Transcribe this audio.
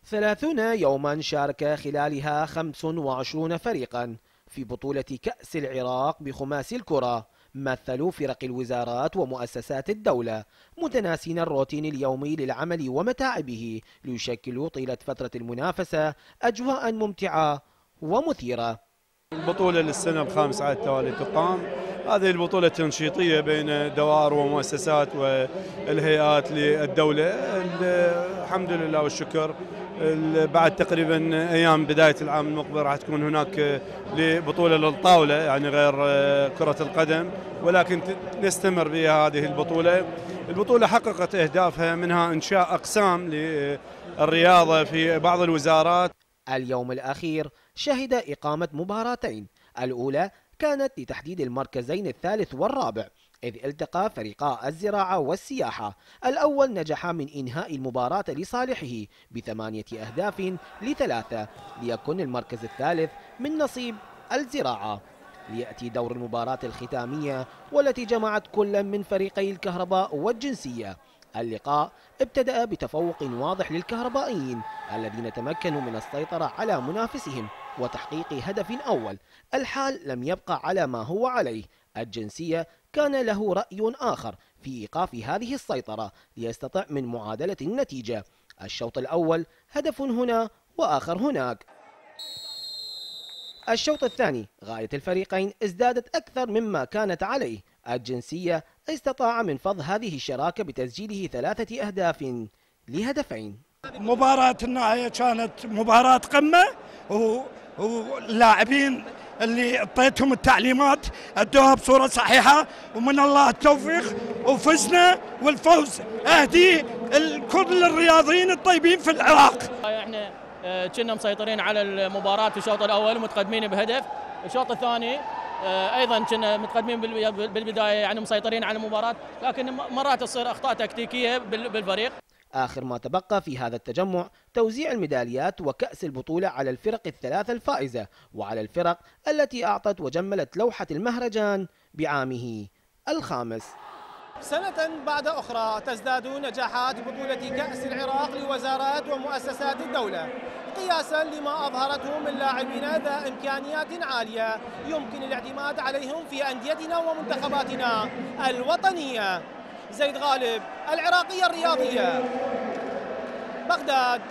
30 يوما شارك خلالها 25 فريقا في بطولة كأس العراق بخماسي الكرة، مثلوا فرق الوزارات ومؤسسات الدولة، متناسين الروتين اليومي للعمل ومتاعبه ليشكلوا طيلة فترة المنافسة أجواء ممتعة ومثيرة. البطولة للسنة الخامسة على التوالي تقام. هذه البطولة تنشيطية بين دوائر ومؤسسات والهيئات للدولة. الحمد لله والشكر، بعد تقريبا أيام بداية العام المقبل راح تكون هناك لبطولة للطاولة، يعني غير كرة القدم، ولكن نستمر بها هذه البطولة. البطولة حققت أهدافها، منها إنشاء أقسام للرياضة في بعض الوزارات. اليوم الأخير شهد إقامة مباراتين، الأولى كانت لتحديد المركزين الثالث والرابع، إذ التقى فريقا الزراعة والسياحة. الأول نجح من إنهاء المباراة لصالحه ب8 أهداف ل3، ليكن المركز الثالث من نصيب الزراعة. ليأتي دور المباراة الختامية والتي جمعت كل من فريقي الكهرباء والجنسية. اللقاء ابتدأ بتفوق واضح للكهربائيين الذين تمكنوا من السيطرة على منافسهم وتحقيق هدف أول. الحال لم يبقى على ما هو عليه، الجنسية كان له رأي آخر في إيقاف هذه السيطرة ليستطع من معادلة النتيجة. الشوط الأول هدف هنا وآخر هناك. الشوط الثاني غاية الفريقين ازدادت أكثر مما كانت عليه. الجنسية استطاع من فض هذه الشراكة بتسجيله 3 أهداف لهدفين. مباراة النهاية كانت مباراة قمة، واللاعبين اللي اعطيتهم التعليمات ادوها بصورة صحيحة، ومن الله التوفيق وفزنا. والفوز اهدي كل الرياضيين الطيبين في العراق. احنا كنا مسيطرين على المباراة في الشوط الاول ومتقدمين بهدف. الشوط الثاني ايضا كنا متقدمين بالبداية، يعني مسيطرين على المباراة، لكن مرات تصير اخطاء تكتيكية بالفريق. آخر ما تبقى في هذا التجمع توزيع الميداليات وكأس البطولة على الفرق الثلاث الفائزة وعلى الفرق التي أعطت وجملت لوحة المهرجان بعامه الخامس. سنة بعد أخرى تزداد نجاحات بطولة كأس العراق لوزارات ومؤسسات الدولة، قياسا لما أظهرته من لاعبين ذا إمكانيات عالية يمكن الاعتماد عليهم في أنديتنا ومنتخباتنا الوطنية. زيد غالب، العراقية الرياضية، بغداد.